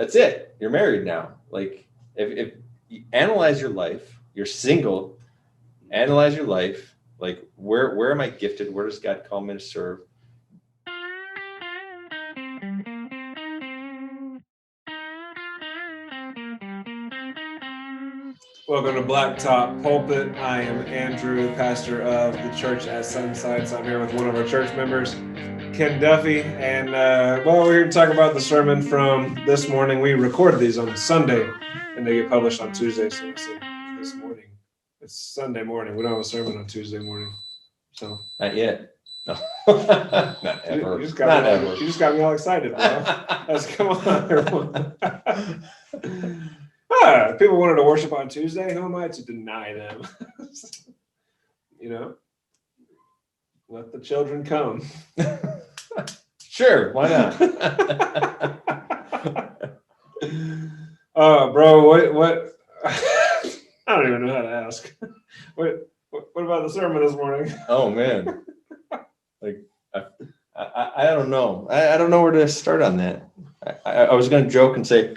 that's it. You're married now. Like if you analyze your life, you're single, analyze your life. Like where am I gifted? Where does God call me to serve? Welcome to Blacktop Pulpit. I am Andrew, pastor of the church at Sunsites. I'm here with one of our church members, Ken Duffy, and we're here to talk about the sermon from this morning. We recorded these on Sunday, and they get published on Tuesday. So let's see, this morning. It's Sunday morning. We don't have a sermon on Tuesday morning, so Not yet. No, not ever. You just got me all excited, bro. Come on, everyone. People wanted to worship on Tuesday. Who am I to deny them? Let the children come. Sure, why not? Bro, what? I don't even know how to ask. What about the sermon this morning? Oh man, like I don't know. I don't know where to start on that. I was going to joke and say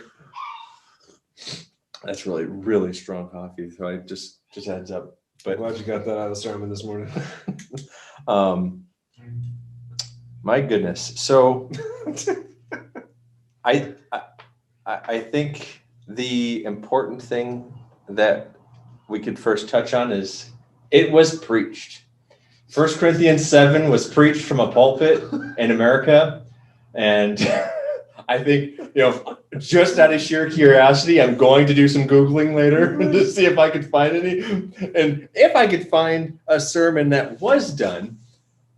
that's really, really strong coffee. So I just heads up. But glad you got that out of the sermon this morning. My goodness. So I think the important thing that we could first touch on is it was preached. 1 Corinthians 7 was preached from a pulpit in America. And I think, just out of sheer curiosity, I'm going to do some Googling later to see if I could find any. And if I could find a sermon that was done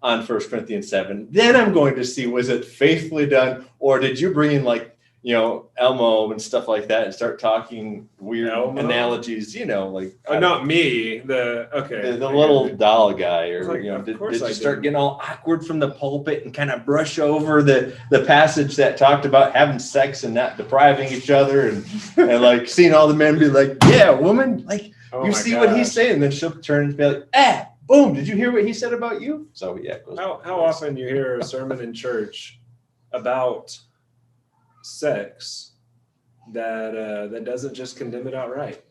on 1 Corinthians 7, then I'm going to see, was it faithfully done? Or did you bring in Elmo and stuff like that and start talking weird analogies, not me, the little doll guy, or did you start getting all awkward from the pulpit and kind of brush over the passage that talked about having sex and not depriving each other and like seeing all the men be like, yeah, woman, like you see what he's saying, and then she'll turn and be like, boom, did you hear what he said about you? So yeah. How often you hear a sermon in church about sex that doesn't just condemn it outright?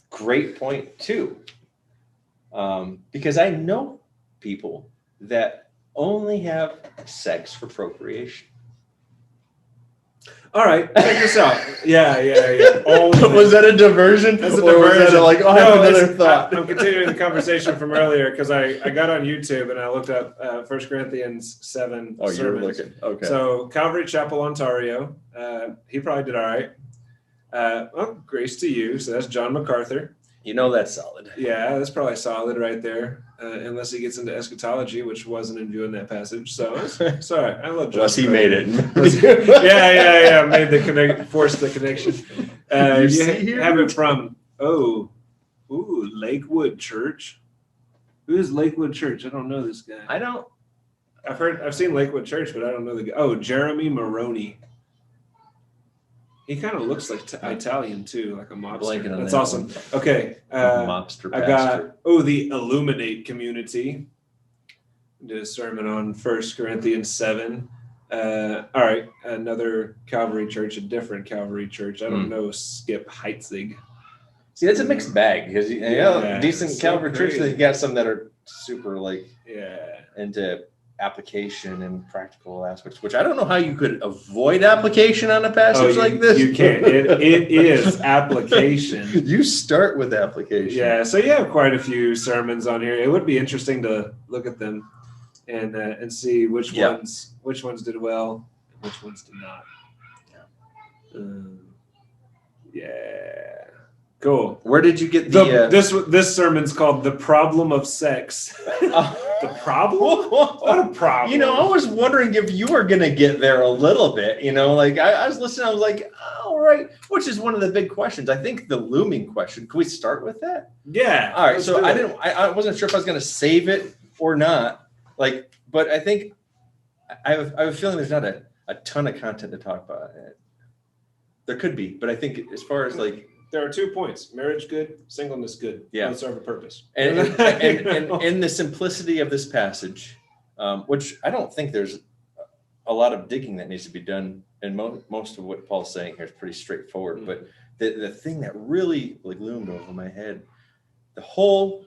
Great point too. Because I know people that only have sex for procreation. All right, check this out. Yeah. Was that a diversion? That's a diversion. I have another thought. I'm continuing the conversation from earlier because I got on YouTube and I looked up 1 Corinthians 7 sermons. You're looking. Okay. So Calvary Chapel, Ontario. He probably did all right. Grace to you. So that's John MacArthur. That's solid. Yeah, that's probably solid right there. Unless he gets into eschatology, which wasn't in view in that passage. So it's all right. I love John. Unless he made it. Yeah. Made the connect, forced the connection. You have it from Lakewood Church. Who is Lakewood Church? I don't know this guy. I don't. I've seen Lakewood Church, but I don't know the guy. Jeremy Maroney. He kind of looks like Italian too, like a mobster. That's awesome. Okay, mobster. I got the Illuminate community. Did a sermon on 1 Corinthians 7. All right, another Calvary church, a different Calvary church. I don't know Skip Heitzig. See, that's a mixed bag because decent Calvary church. You got some that are super into application and practical aspects, which I don't know how you could avoid application on a passage like this. You can't. It is application. You start with application. Yeah, so you have quite a few sermons on here. It would be interesting to look at them and see which ones did well and which ones did not. Cool. Where did you get this sermon's called "The Problem of Sex"? The problem? What a problem! I was wondering if you were gonna get there a little bit. I was listening. I was like, all right, which is one of the big questions. I think the looming question. Can we start with that? Yeah. All right. So I wasn't sure if I was gonna save it or not. But I think I have a feeling there's not a ton of content to talk about. There could be, but I think as far as there are 2 points: marriage good, singleness good. Yeah, both serve a purpose. And in the simplicity of this passage, which I don't think there's a lot of digging that needs to be done, and most of what Paul's saying here is pretty straightforward. Mm-hmm. But the thing that really like loomed over my head, the whole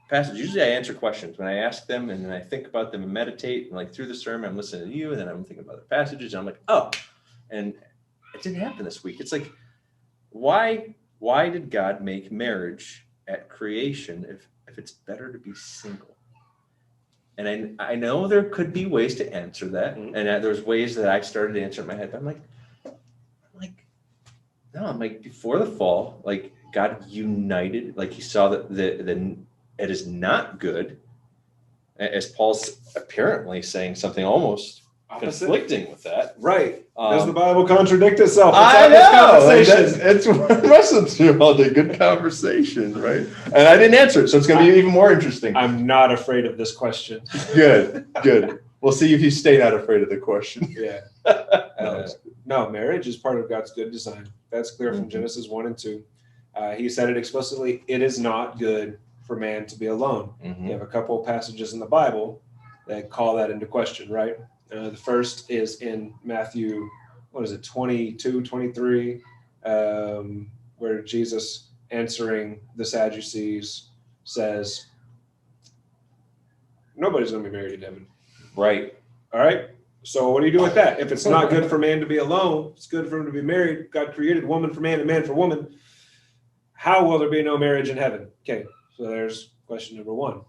passage. Usually, I answer questions when I ask them, and then I think about them and meditate. And like through the sermon, I'm listening to you, and then I'm thinking about the passages, and I'm like, oh, and it didn't happen this week. It's like, why did God make marriage at creation if it's better to be single? And I know there could be ways to answer that, and there's ways that I started to answer in my head. But I'm like, before the fall, like God united, like He saw that it is not good, as Paul's apparently saying something almost conflicting with that. Right. Does the Bible contradict itself? I know. It's wrestling through all the good conversation, right? And I didn't answer it, so it's going to be even more interesting. I'm not afraid of this question. Good. We'll see if you stay not afraid of the question. Yeah. No, marriage is part of God's good design. That's clear from Genesis 1 and 2. He said it explicitly, it is not good for man to be alone. You have a couple of passages in the Bible that call that into question, right? The first is in Matthew, 22, 23, where Jesus, answering the Sadducees, says, nobody's going to be married in heaven. Right. All right? So what do you do with that? If it's not good for man to be alone, it's good for him to be married. God created woman for man and man for woman. How will there be no marriage in heaven? Okay, so there's question number one.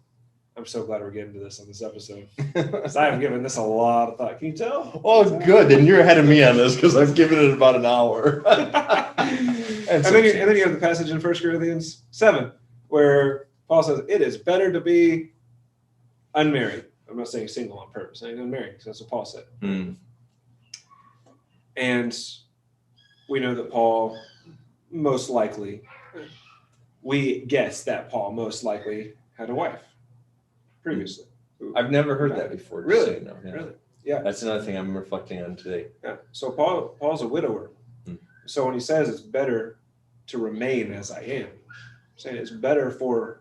I'm so glad we're getting to this on this episode, because I have given this a lot of thought. Can you tell? Oh, good. Then you're ahead of me on this, because I've given it about an hour. and then you have the passage in 1 Corinthians 7, where Paul says, it is better to be unmarried. I'm not saying single on purpose. I'm saying unmarried, because that's what Paul said. And we know that Paul most likely, we guess that Paul most likely had a wife previously. I've never heard that before. Really? No. Yeah. Really? Yeah. That's another thing I'm reflecting on today. Yeah. So Paul's a widower. So when he says it's better to remain as I am, I'm saying it's better for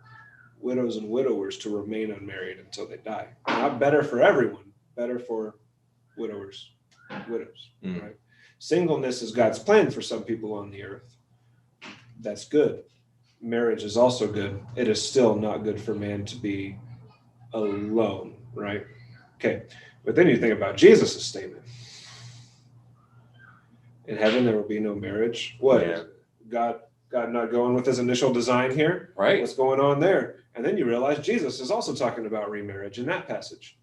widows and widowers to remain unmarried until they die. Not better for everyone, better for widowers and widows. Right? Singleness is God's plan for some people on the earth. That's good. Marriage is also good. It is still not good for man to be alone, right? Okay. But then you think about Jesus' statement. In heaven, there will be no marriage. What? Yeah. God not going with his initial design here? Right. What's going on there? And then you realize Jesus is also talking about remarriage in that passage.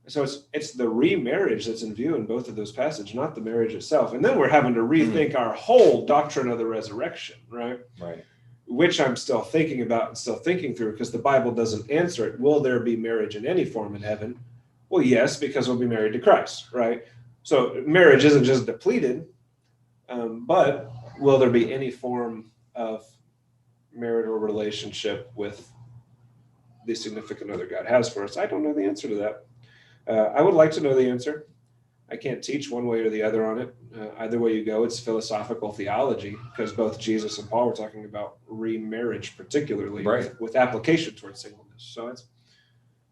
So it's the remarriage that's in view in both of those passages, not the marriage itself. And then we're having to rethink our whole doctrine of the resurrection, right? Right. Which I'm still thinking about and still thinking through, because the Bible doesn't answer it. Will there be marriage in any form in heaven? Well, yes, because we'll be married to Christ, right? So marriage isn't just depleted, but will there be any form of marital relationship with the significant other God has for us? I don't know the answer to that. I would like to know the answer. I can't teach one way or the other on it. Either way you go, it's philosophical theology, because both Jesus and Paul were talking about remarriage, particularly with application towards singleness. So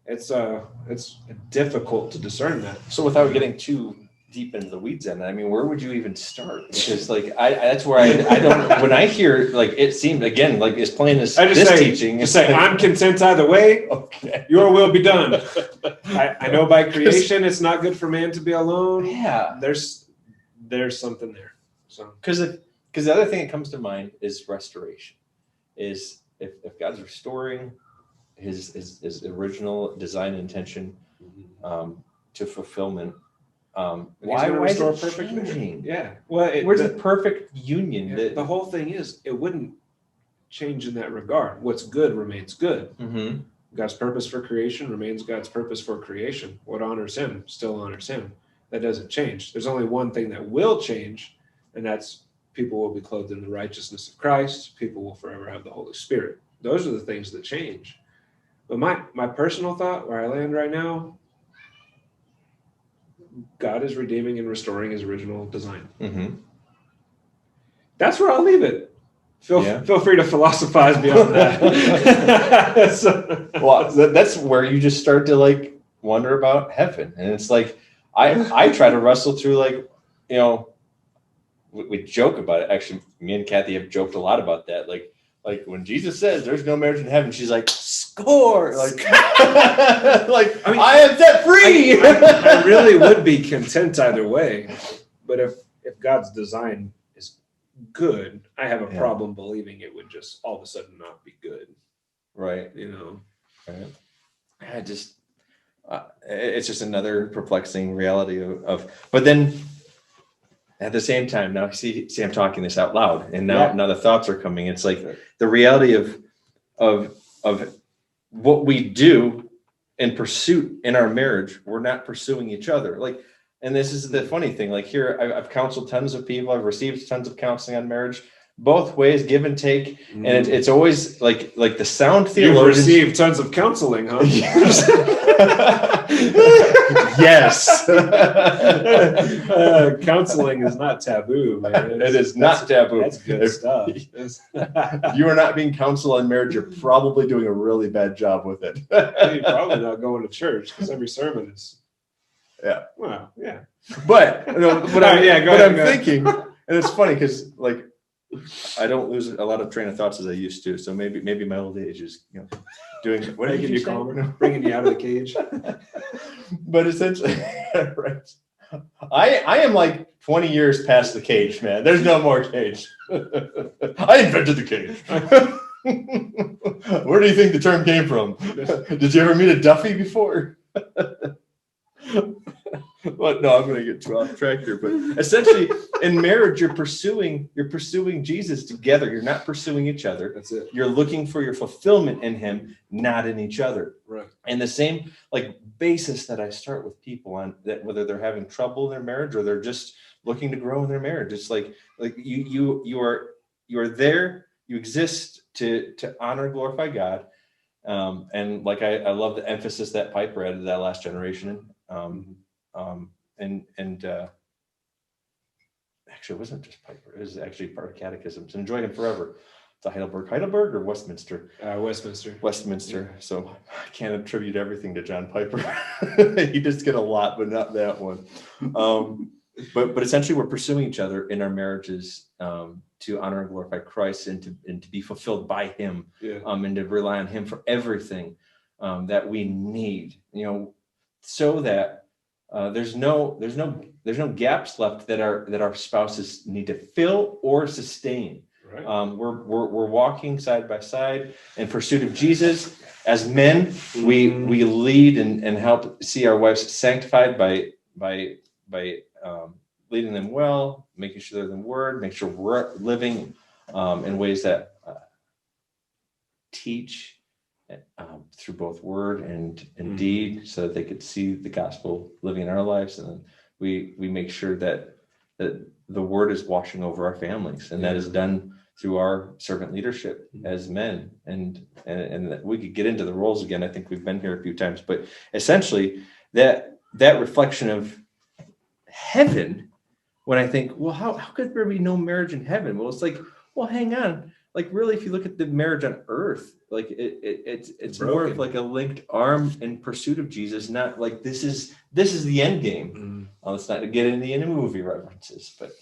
it's difficult to discern that. So without getting too deep into the weeds on that, I mean, where would you even start? Because like that's where I don't. When I hear like it seemed again like as plain as this teaching, just say I'm content either way. Okay, your will be done. I know by creation it's not good for man to be alone. Yeah, there's something there. So because the other thing that comes to mind is restoration. Is if God's restoring his original design and intention to fulfillment. Why restore perfect union? Yeah. Well, where's the perfect union? Yeah, the whole thing is it wouldn't change in that regard. What's good remains good. God's purpose for creation remains God's purpose for creation. What honors him still honors him. That doesn't change. There's only one thing that will change, and that's people will be clothed in the righteousness of Christ. People will forever have the Holy Spirit. Those are the things that change. But my personal thought, where I land right now, God is redeeming and restoring his original design. That's where I'll leave it. Feel free to philosophize beyond that. Well, that's where you just start to like wonder about heaven. And it's like, I try to wrestle through, like, we joke about it. Actually, me and Kathy have joked a lot about that. Like when Jesus says there's no marriage in heaven, she's like, score. Like, like, I mean, I am set free. I really would be content either way. But if God's design is good, I have a problem believing it would just all of a sudden not be good. Right. Right. It's just another perplexing reality of but then at the same time, now see I'm talking this out loud, and now the thoughts are coming. It's like the reality of what we do in pursuit in our marriage. We're not pursuing each other. Like, and this is the funny thing. Like, here, I've counseled tons of people. I've received tons of counseling on marriage, both ways, give and take. And it's always like the sound theologians. You've received tons of counseling, huh? Yes. Counseling is not taboo, man. It is not taboo. That's good stuff. If you are not being counseled on marriage, you're probably doing a really bad job with it. You're probably not going to church, because every sermon is. Yeah. Well, yeah. But I'm thinking, and it's funny because, like, I don't lose a lot of train of thoughts as I used to. So maybe my old age is, doing what, making you calmer, bringing you out of the cage. But essentially, right. I am like 20 years past the cage, man. There's no more cage. I invented the cage. Where do you think the term came from? Did you ever meet a Duffy before? Well, no, I'm going to get too off track here, but essentially, in marriage, you're pursuing Jesus together. You're not pursuing each other. That's it. You're looking for your fulfillment in Him, not in each other. Right. And the same basis that I start with people on, that whether they're having trouble in their marriage or they're just looking to grow in their marriage, it's like you are there. You exist to honor and glorify God. And like I love the emphasis that Piper added to that last generation. Actually, it wasn't just Piper. It was actually part of catechisms. Enjoy Him forever. It's a Heidelberg or Westminster? Westminster. So I can't attribute everything to John Piper. He just get a lot, but not that one. But essentially, we're pursuing each other in our marriages to honor and glorify Christ and to be fulfilled by Him, and to rely on Him for everything that we need. So that there's no gaps left that our spouses need to fill or sustain. Right. We're walking side by side in pursuit of Jesus. As men, we lead and help see our wives sanctified by leading them well, making sure they're in the Word, make sure we're living in ways that teach through both word and deed, so that they could see the gospel living in our lives. And then we make sure that the word is washing over our families, and that is done through our servant leadership as men. And we could get into the roles again. I think we've been here a few times, but essentially that reflection of heaven, when I think, well, how could there be no marriage in heaven? Well, it's like, well, hang on. Like, really, if you look at the marriage on earth, like it's more of like a linked arm in pursuit of Jesus, not like this is the end game. Let's not get into any movie references, but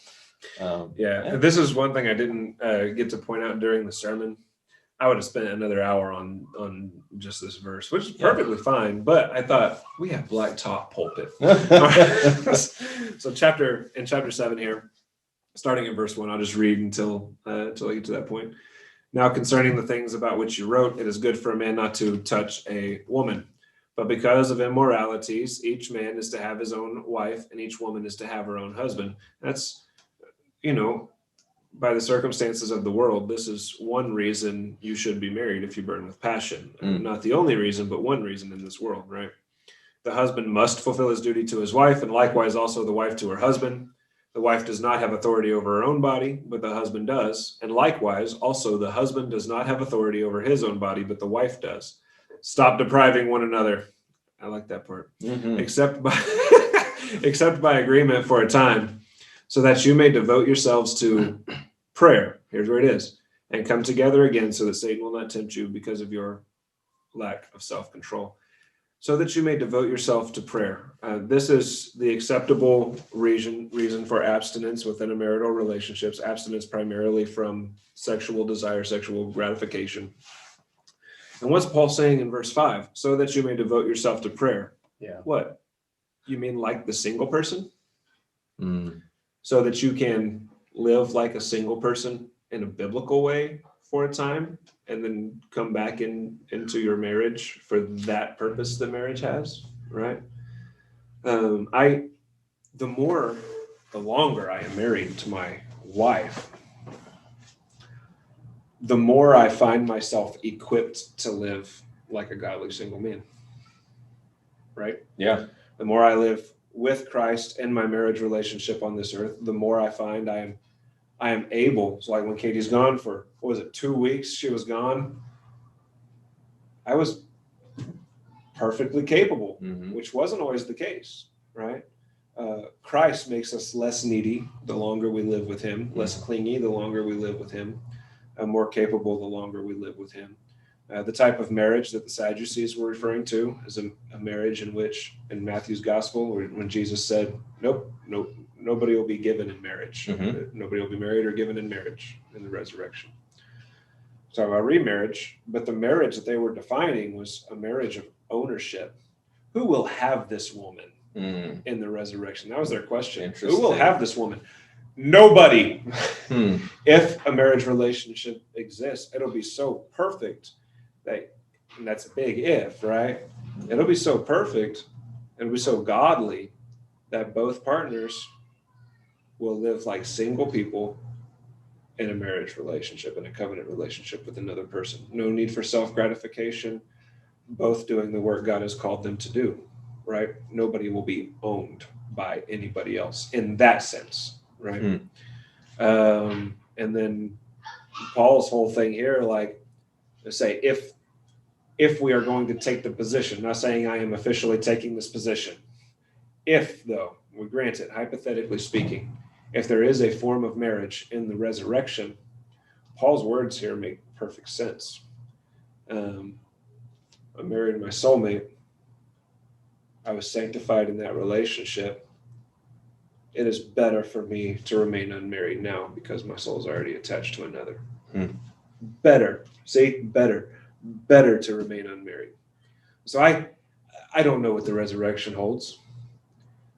this is one thing I didn't get to point out during the sermon. I would have spent another hour on just this verse, which is perfectly fine. But I thought, we have blacktop pulpit. So chapter 7 here, starting in verse 1, I'll just read until I get to that point. Now, concerning the things about which you wrote, it is good for a man not to touch a woman. But because of immoralities, each man is to have his own wife, and each woman is to have her own husband. That's, by the circumstances of the world, this is one reason you should be married if you burn with passion. Not the only reason, but one reason in this world, right? The husband must fulfill his duty to his wife, and likewise also the wife to her husband. The wife does not have authority over her own body, but the husband does. And likewise, also the husband does not have authority over his own body, but the wife does. Stop depriving one another. I like that part. Except by agreement for a time, so that you may devote yourselves to prayer. Here's where it is. And come together again, so that Satan will not tempt you because of your lack of self-control. so that you may devote yourself to prayer. This is the acceptable reason for abstinence within a marital relationships. Abstinence primarily from sexual desire, sexual gratification. And what's Paul saying in verse 5? So that you may devote yourself to prayer. Yeah. What? You mean like the single person? Mm. So that you can live like a single person in a biblical way for a time and then come back into your marriage for that purpose that marriage has, right? The longer I am married to my wife, the more I find myself equipped to live like a godly single man, right? Yeah. The more I live with Christ in my marriage relationship on this earth, the more I find I am able. So like when Katie's gone for, 2 weeks, she was gone. I was perfectly capable, which wasn't always the case, right? Christ makes us less needy the longer we live with him, less clingy the longer we live with him, more capable the longer we live with him. The type of marriage that the Sadducees were referring to is a marriage in which, in Matthew's gospel, when Jesus said, nope, nobody will be given in marriage. Nobody will be married or given in marriage in the resurrection. So about remarriage, but the marriage that they were defining was a marriage of ownership. Who will have this woman in the resurrection? That was their question. Who will have this woman? Nobody. If a marriage relationship exists, it'll be so perfect that, and that's a big if, right? It'll be so perfect, it'll be so godly that both partners will live like single people in a marriage relationship, in a covenant relationship with another person. No need for self-gratification, both doing the work God has called them to do, right? Nobody will be owned by anybody else in that sense, right? And then Paul's whole thing here, like, say, if we are going to take the position, not saying I am officially taking this position, if, though, we grant it, hypothetically speaking, if there is a form of marriage in the resurrection, Paul's words here make perfect sense. I'm married to my soulmate. I was sanctified in that relationship. It is better for me to remain unmarried now because my soul is already attached to another. Better. See? Better to remain unmarried. So I don't know what the resurrection holds.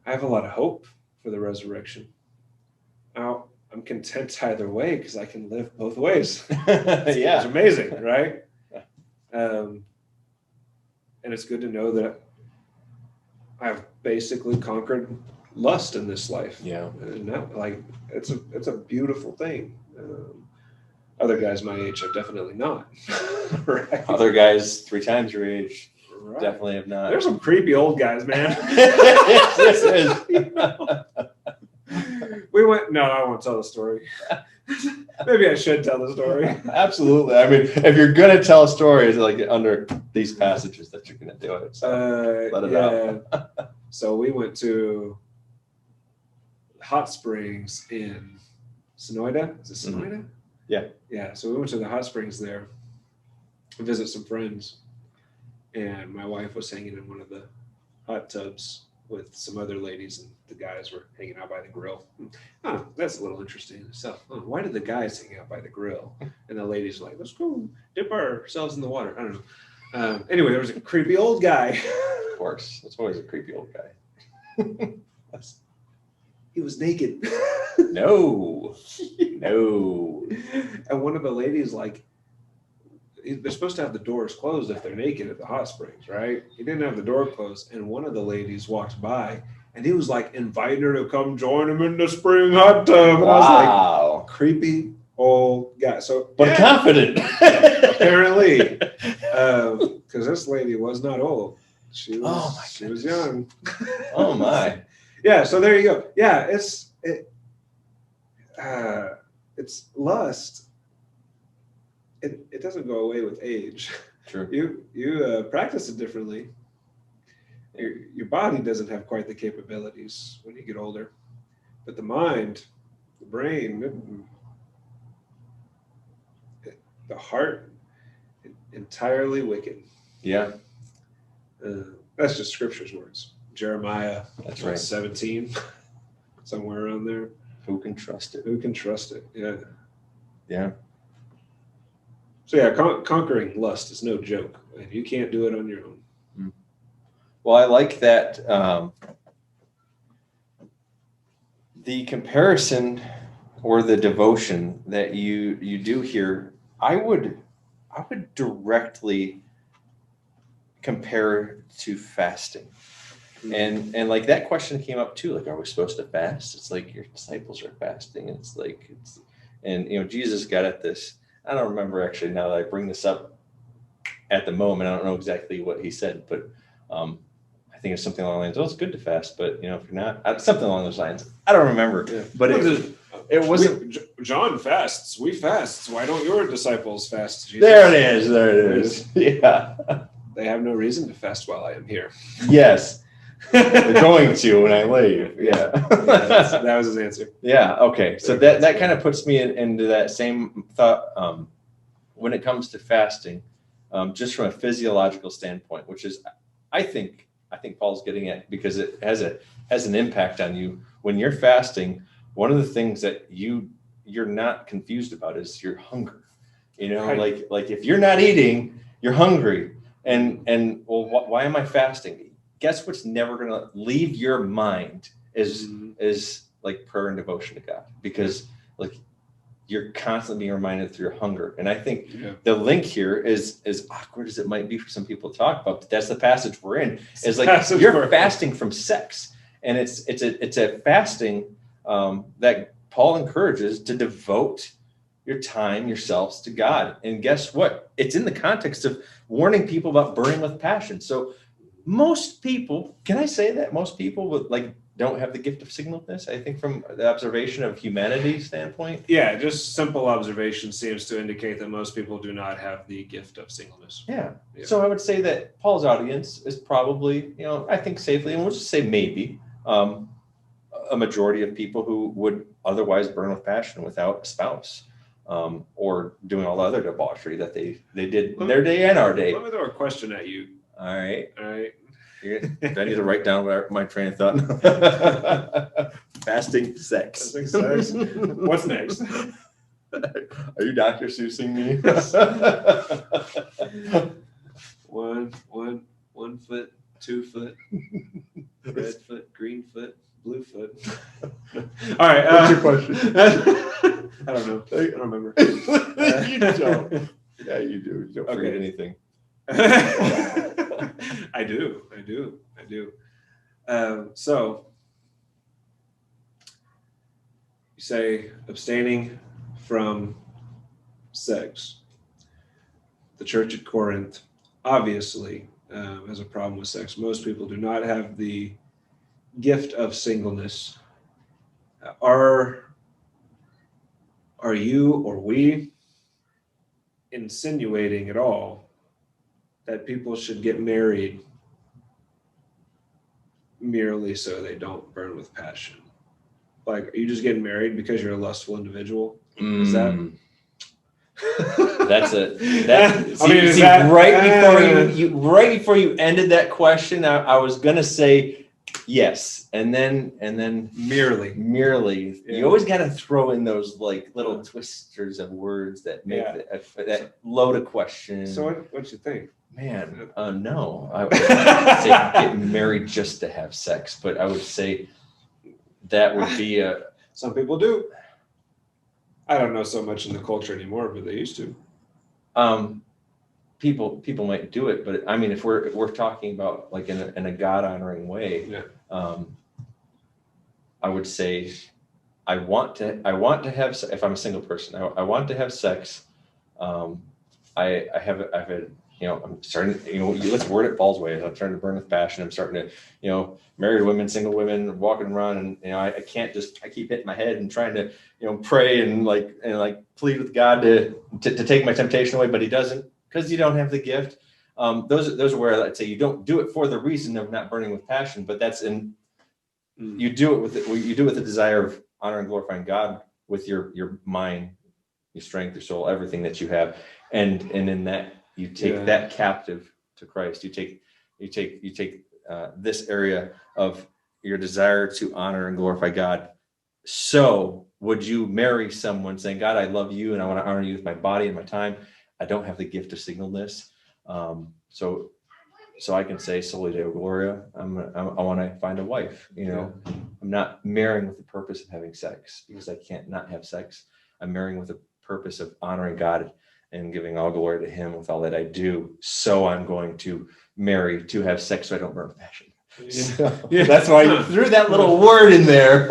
I have a lot of hope for the resurrection. Now, I'm content either way because I can live both ways. It's amazing, right? And it's good to know that I've basically conquered lust in this life. Yeah. And that, like, it's a beautiful thing. Other guys my age have definitely not. Right? Other guys 3 times your age Right. definitely have not. There's some creepy old guys, man. This is. We went. No, I won't tell the story. Maybe I should tell the story. Absolutely. I mean, if you're gonna tell a story, it's like under these passages that you're gonna do it. So let it out. So we went to hot springs in Sonoyta. Is it Sonoyta? Yeah. Yeah. So we went to the hot springs there to visit some friends, and my wife was hanging in one of the hot tubs with some other ladies, and the guys were hanging out by the grill. Oh, that's a little interesting in itself. Oh, why did the guys hang out by the grill? And the ladies were like, let's go dip ourselves in the water. I don't know. Anyway, there was a creepy old guy. Of course. That's always a creepy old guy. He was naked. No. And one of the ladies, like, they're supposed to have the doors closed if they're naked at the hot springs, right? He didn't have the door closed, and one of the ladies walked by, and he was like inviting her to come join him in the spring hot tub. And I was like, creepy old guy. So, but confident. Apparently, because this lady was not old. She was young. Oh my. Yeah. So there you go. Yeah, it's lust. It doesn't go away with age. True. You practice it differently. Your body doesn't have quite the capabilities when you get older, but the mind, the brain, the heart, entirely wicked. Yeah. That's just Scripture's words. Jeremiah, That's right. 17, somewhere around there. Who can trust it? Who can trust it? Yeah. Yeah. So yeah, conquering lust is no joke. You can't do it on your own. Well, I like that the comparison or the devotion that you do here. I would directly compare to fasting. And like that question came up too, like, are we supposed to fast? It's like your disciples are fasting. And Jesus got at this. I don't remember actually now that I bring this up at the moment. I don't know exactly what he said, but I think it's something along the lines. Oh, it's good to fast, but if you're not, something along those lines. I don't remember, but it wasn't. John fasts. We fast. Why don't your disciples fast? Jesus? There it is. Yeah. They have no reason to fast while I am here. Yes. They're going to when I leave. Yeah. That was his answer. Yeah. Okay. So that kind of puts me into that same thought when it comes to fasting, just from a physiological standpoint, which is, I think Paul's getting at, because it has an impact on you when you're fasting. One of the things that you're not confused about is your hunger. Right. Like if you're not eating, you're hungry. And well, why am I fasting? Guess what's never going to leave your mind is like prayer and devotion to God, because like you're constantly being reminded through your hunger. And I think the link here is, as awkward as it might be for some people to talk about, but that's the passage we're in. Is like you're fasting from sex, and it's a fasting that Paul encourages to devote your time, yourselves to God. And guess what? It's in the context of warning people about burning with passion. So most people, can I say that most people don't have the gift of singleness? I think from the observation of humanity standpoint. Yeah, just simple observation seems to indicate that most people do not have the gift of singleness. Yeah. So I would say that Paul's audience is probably, I think safely, and we'll just say maybe, a majority of people who would otherwise burn with passion without a spouse, or doing all the other debauchery that they did in their day and our day. Let me throw a question at you. All right. Do I need to write down my train of thought. Fasting sex. What's next? Are you Dr. Seussing me? One foot, 2 foot, red foot, green foot, blue foot. All right. What's your question? I don't know. I don't remember. You don't. Yeah, you do. You don't forget anything. I do. So you say abstaining from sex. The church at Corinth obviously has a problem with sex. Most people do not have the gift of singleness. Are you or we insinuating at all that people should get married merely so they don't burn with passion? Like, are you just getting married because you're a lustful individual? Is that? Right before you ended that question, I was gonna say yes, and then merely. Yeah. You always got to throw in those like little twisters of words that make that load of question. So what you think? Man, no, I would say get married just to have sex, but I would say that would be some people do. I don't know so much in the culture anymore, but they used to. People might do it, but I mean, if we're talking about like in a God honoring way, I would say I want to have, if I'm a single person, I want to have sex. I've had, I'm starting, let's word it Paul's way. I'm starting to burn with passion. I'm starting to, married women, single women, walk and run. And, I keep hitting my head and trying to, pray and plead with God to take my temptation away, but he doesn't, because you don't have the gift. Those are where I'd say you don't do it for the reason of not burning with passion, but that's you do it with the desire of honoring and glorifying God with your mind, your strength, your soul, everything that you have. And in that, you take that captive to Christ. You take, You take this area of your desire to honor and glorify God. So would you marry someone saying, God, I love you and I want to honor you with my body and my time. I don't have the gift of singleness. So I can say Soli Deo Gloria. I want to find a wife. I'm not marrying with the purpose of having sex because I can't not have sex. I'm marrying with the purpose of honoring God and giving all glory to Him with all that I do. So I'm going to marry to have sex so I don't burn with passion. So that's why you threw that little word in there.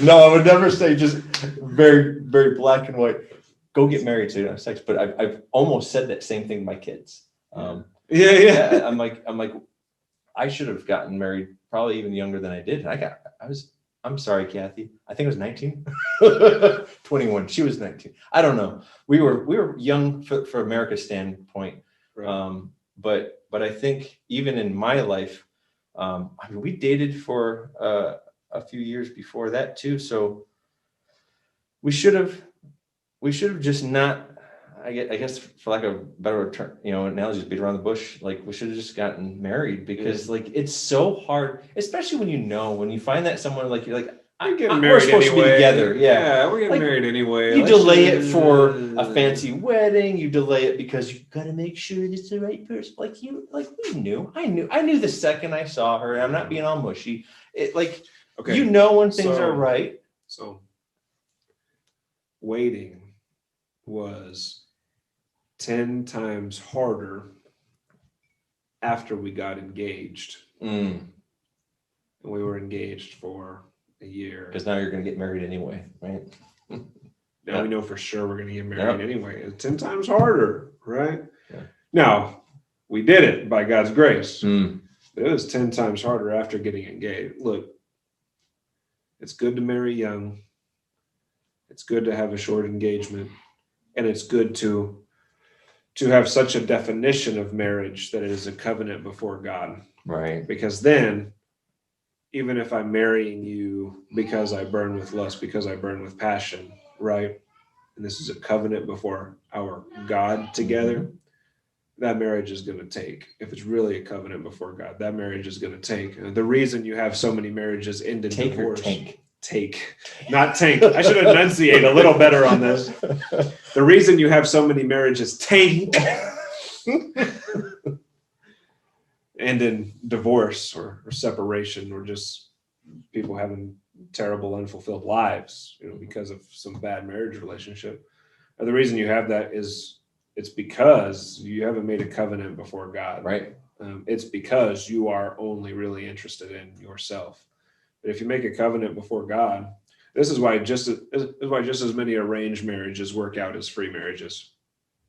No, I would never say just very, very black and white. Go get married so you don't have sex. But I've almost said that same thing to my kids. Yeah. I'm like, I should have gotten married probably even younger than I did. I'm sorry, Kathy. I think I was 19, 21. She was 19. I don't know. We were young for America's standpoint. Right. But I think even in my life, we dated for a few years before that too. So we should have just not. I guess for lack of a better term, analogy, beat around the bush. Like we should have just gotten married because like it's so hard, especially when you find that someone like you're like we're getting we're married supposed to be anyway. together. Yeah, we're getting married anyway. You delay it for a fancy wedding. You delay it because you got to make sure it's the right person. I knew the second I saw her. And I'm not being all mushy. When things are right. So waiting was 10 times harder after we got engaged. And we were engaged for a year. Because now you're going to get married anyway, right? Now we know for sure we're going to get married anyway. It's 10 times harder, right? Yeah. Now, we did it by God's grace. But it was 10 times harder after getting engaged. Look, it's good to marry young. It's good to have a short engagement. And it's good to have such a definition of marriage that it is a covenant before God. Right. Because then, even if I'm marrying you because I burn with lust, because I burn with passion, right? And this is a covenant before our God together, that marriage is going to take. If it's really a covenant before God, that marriage is going to take. The reason you have so many marriages end in divorce. Take, not tank. I should enunciate a little better on this. The reason you have so many marriages tank and in divorce or separation or just people having terrible unfulfilled lives, because of some bad marriage relationship. And the reason you have that is it's because you haven't made a covenant before God. Right. It's because you are only really interested in yourself. But if you make a covenant before God, this is why just as many arranged marriages work out as free marriages.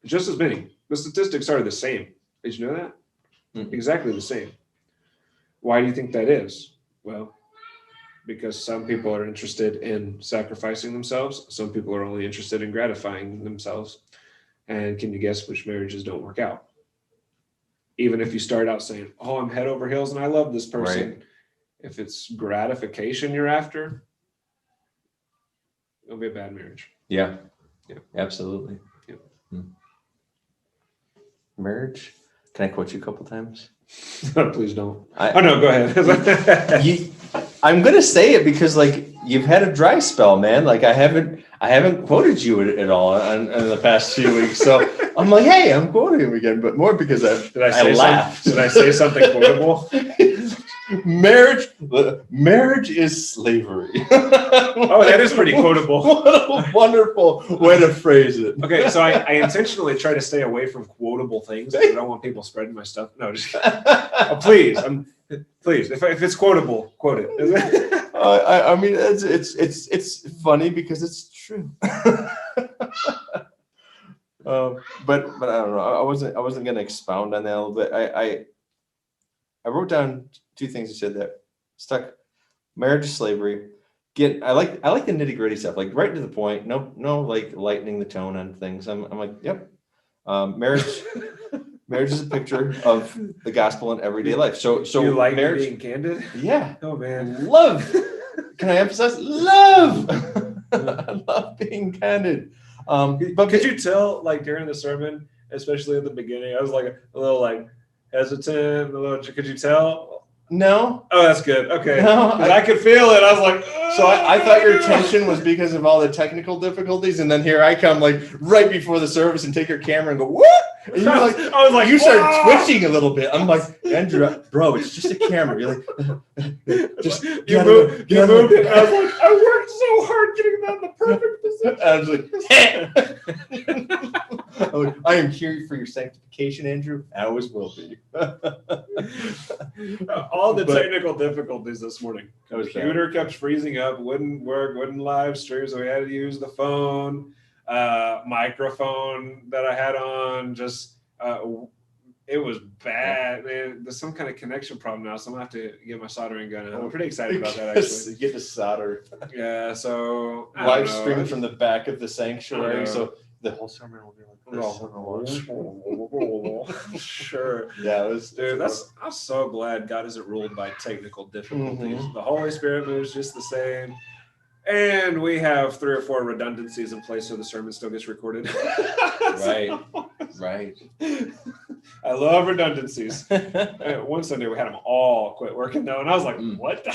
Just as many. The statistics are the same. Did you know that? Mm-hmm. Exactly the same. Why do you think that is? Well, because some people are interested in sacrificing themselves. Some people are only interested in gratifying themselves. And can you guess which marriages don't work out? Even if you start out saying, oh, I'm head over heels and I love this person. Right. If it's gratification you're after, it'll be a bad marriage. Yeah. Absolutely. Yeah. Marriage? Can I quote you a couple times? Please don't. No, go ahead. I'm gonna say it because you've had a dry spell, man. I haven't quoted you at all in the past few weeks. So I'm like, hey, I'm quoting him again, but more because I laughed. Did I say something quotable? Marriage is slavery. Oh, that is pretty quotable. What a wonderful way to phrase it. Okay, so I intentionally try to stay away from quotable things. I don't want people spreading my stuff. No, just please, please. If it's quotable, quote it. I mean, it's funny because it's true. But I don't know. I wasn't going to expound on that a little bit. I wrote down two things you said that stuck. Marriage is slavery. I like the nitty gritty stuff, right to the point. No, lightening the tone on things. I'm like, yep. Marriage is a picture of the gospel in everyday life. So you like marriage being candid? Yeah. Oh man. Love. Can I emphasize love? I love being candid. But could you tell during the sermon, especially at the beginning, I was a little hesitant, a little. Could you tell? No. Oh, that's good. Okay. No, I could feel it. I was like, so I thought your tension was because of all the technical difficulties, and then here I come like right before the service and take your camera and go, what? And you're like, I was like, you start "Whoa!" twitching a little bit. I'm like, Andrew, bro, it's just a camera. You're like, just you moved it. And I was like, I worked so hard getting that in the perfect position. I was like, I am here for your sanctification, Andrew. I always will be. All the technical difficulties this morning. That was Computer kept freezing up, wouldn't work, wouldn't live stream, so we had to use the phone. Microphone that I had on, just it was bad, man. There's some kind of connection problem now, so I'm gonna have to get my soldering gun out. I'm pretty excited about that, actually. Get the solder. Yeah, so live streaming from the back of the sanctuary, so the whole sermon will be like this. Sure. Yeah, it was. Dude, I'm so glad God isn't ruled by technical difficulties. The Holy Spirit moves just the same. And we have 3 or 4 redundancies in place so the sermon still gets recorded. Right. I love redundancies. One Sunday we had them all quit working though, and I was like, what?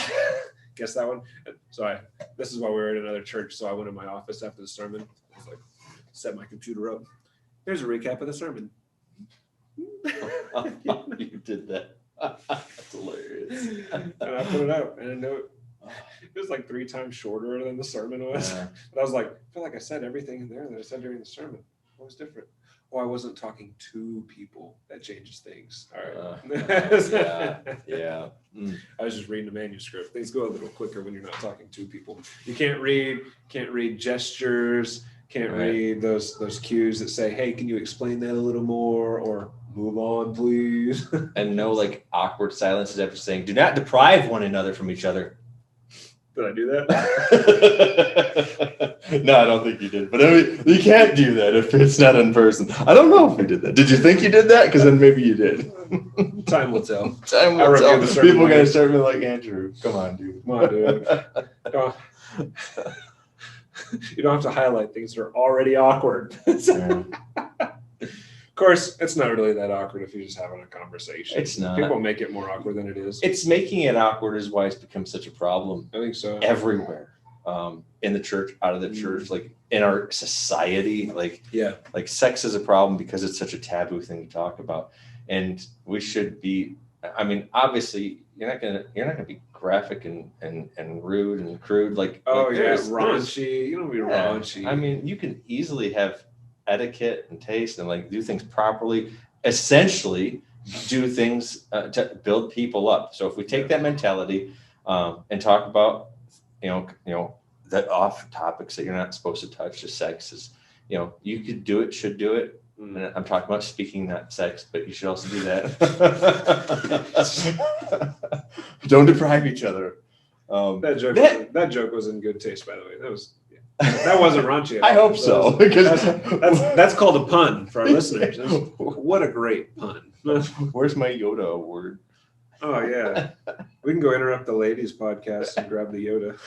Guess that one. So this is why we were at another church, so I went in my office after the sermon. I was like, set my computer up. Here's a recap of the sermon. You did that. That's hilarious. And I put it out, and it was like 3 times shorter than the sermon was. Yeah. But I was like, I feel like I said everything in there that I said during the sermon. What was different? Well, I wasn't talking to people. That changes things. All right. Yeah. I was just reading the manuscript. Things go a little quicker when you're not talking to people. You can't read gestures, can't read those cues that say, hey, can you explain that a little more? Or move on, please. And no like awkward silences after saying, do not deprive one another from each other. Did I do that? No, I don't think you did. But I mean, you can't do that if it's not in person. I don't know if you did that. Did you think you did that? Because then maybe you did. Time will tell. Time will tell. People are going to start me like, Andrew, come on, dude. Come on, dude. You don't have to highlight things that are already awkward. Of course, it's not really that awkward if you're just having a conversation. It's not. People make it more awkward than it is. It's making it awkward is why it's become such a problem. I think so. Everywhere. In the church, out of the church, like in our society, like sex is a problem because it's such a taboo thing to talk about. And we should be, I mean, obviously you're not gonna be graphic and rude and crude raunchy. You don't be raunchy. I mean, you can easily have etiquette and taste and like do things properly, essentially do things to build people up. So if we take that mentality and talk about you know the off topics that you're not supposed to touch, just sex is, you could do it, should do it. And I'm talking about speaking, not sex, but you should also do that. Don't deprive each other. That joke was in good taste, by the way. That wasn't raunchy. I hope so. Because that's called a pun for our listeners. What a great pun. Where's my Yoda award? Oh, yeah. We can go interrupt the ladies' podcast and grab the Yoda.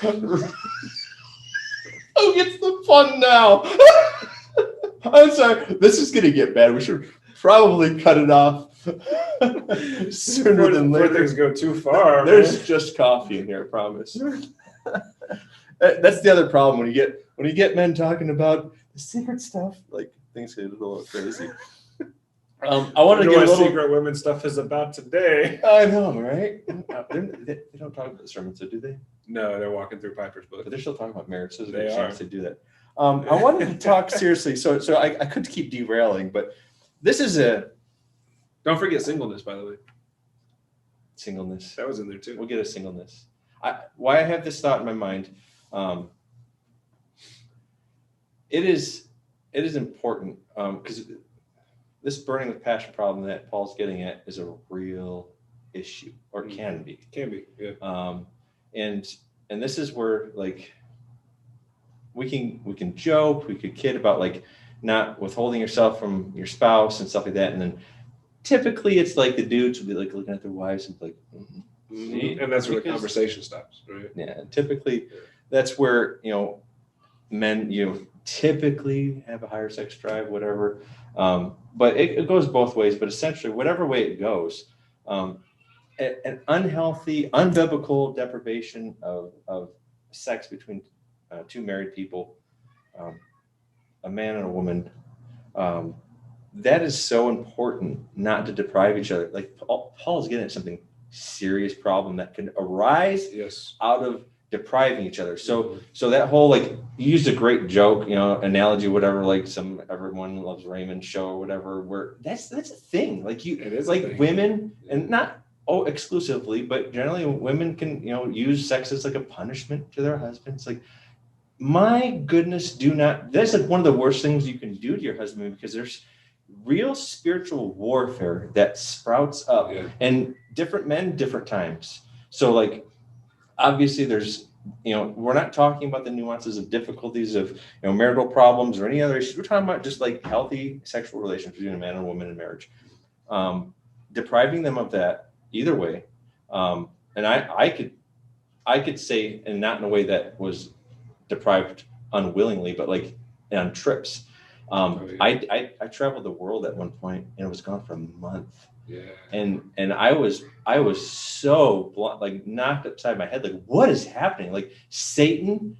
Who gets the fun now? I'm sorry. This is going to get bad. We should probably cut it off sooner than later. Before things go too far. There's just coffee in here, I promise. That's the other problem when you get men talking about the secret stuff, like things get a little crazy. I wanted to get a little secret women stuff is about today. I know, right? They don't talk about the sermon, so do they? No, they're walking through Piper's book. But they're still talking about marriage. So they are. They do that. I wanted to talk seriously, so I could keep derailing, but this is Don't forget singleness, by the way. Singleness. That was in there too. We'll get a singleness. Why I have this thought in my mind. It is important because this burning with passion problem that Paul's getting at is a real issue, or can be. Can be, yeah. And this is where like we can joke, we could kid about like not withholding yourself from your spouse and stuff like that, and then typically it's like the dudes will be like looking at their wives and be like, and that's where the conversation stops, right? Yeah, typically that's where men, typically have a higher sex drive, whatever. But it goes both ways. But essentially, whatever way it goes, an unhealthy, unbiblical deprivation of sex between two married people, a man and a woman, that is so important not to deprive each other. Like Paul is getting at something serious problem that can arise out of depriving each other. So that whole, like, you used a great joke, analogy, whatever, like some Everyone Loves Raymond show or whatever, where that's a thing. Like it is like women, and not exclusively, but generally women can, use sex as like a punishment to their husbands. Like, my goodness, that's like one of the worst things you can do to your husband, because there's real spiritual warfare that sprouts up, and different men, different times. So, like, obviously there's, we're not talking about the nuances of difficulties of, marital problems or any other issues. We're talking about just like healthy sexual relations between a man and a woman in marriage. Depriving them of that either way. And I could say, and not in a way that was deprived unwillingly, but like on trips. I traveled the world at one point, and it was gone for a month. Yeah. And I was so like knocked upside my head. Like, what is happening? Like, Satan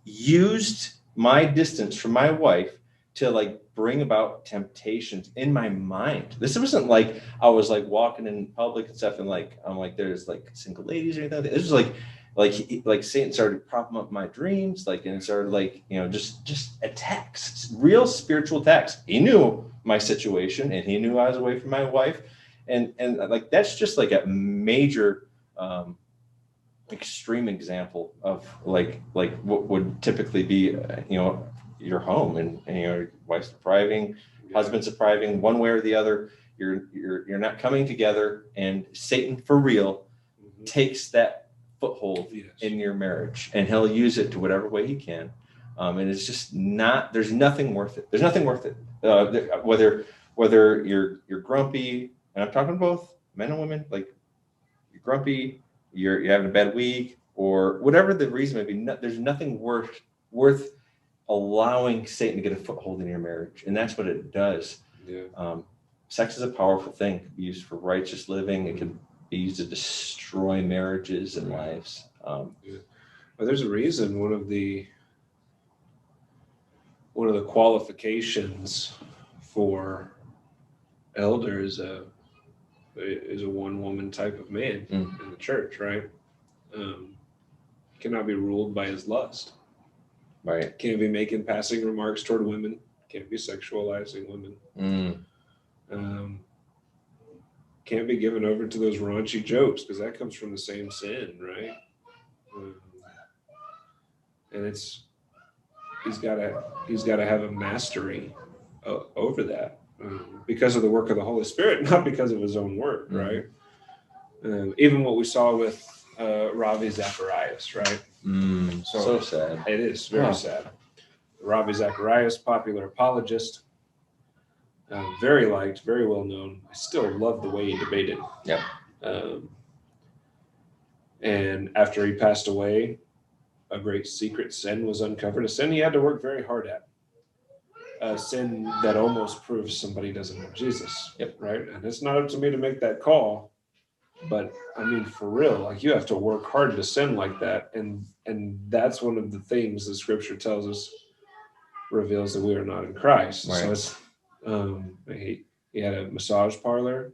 used my distance from my wife to like bring about temptations in my mind. This wasn't like I was like walking in public and stuff, and like I'm like there's like single ladies or anything. This was like Satan started propping up my dreams, like, and it started like, just attacks, real spiritual attacks. He knew my situation, and he knew I was away from my wife, and like that's just like a major extreme example of like what would typically be your home, and your wife's depriving, husband's depriving, one way or the other. You're not coming together, and Satan for real takes that foothold in your marriage, and he'll use it to whatever way he can. And it's just there's nothing worth it. There's nothing worth it. Whether you're grumpy, and I'm talking both men and women, like you're grumpy, you're having a bad week, or whatever the reason may be, there's nothing worth allowing Satan to get a foothold in your marriage. And that's what it does. Sex is a powerful thing. It can be used for righteous living. It can be used to destroy marriages and lives. Well, there's a reason one of the qualifications for elder is a one woman type of man in the church, right? Cannot be ruled by his lust. Right. Can't be making passing remarks toward women. Can't be sexualizing women. Can't be given over to those raunchy jokes, because that comes from the same sin, right? And he's got to have a mastery over that, because of the work of the Holy Spirit, not because of his own work, right? Even what we saw with Ravi Zacharias, right? So sad. It is very sad. Ravi Zacharias, popular apologist, very liked, very well known. I still love the way he debated. Yeah. And after he passed away, a great secret sin was uncovered, a sin he had to work very hard at, a sin that almost proves somebody doesn't know Jesus. Yep. Right? And it's not up to me to make that call, but I mean, for real, like, you have to work hard to sin like that. And that's one of the things the scripture tells us reveals that we are not in Christ. Right. So it's, he had a massage parlor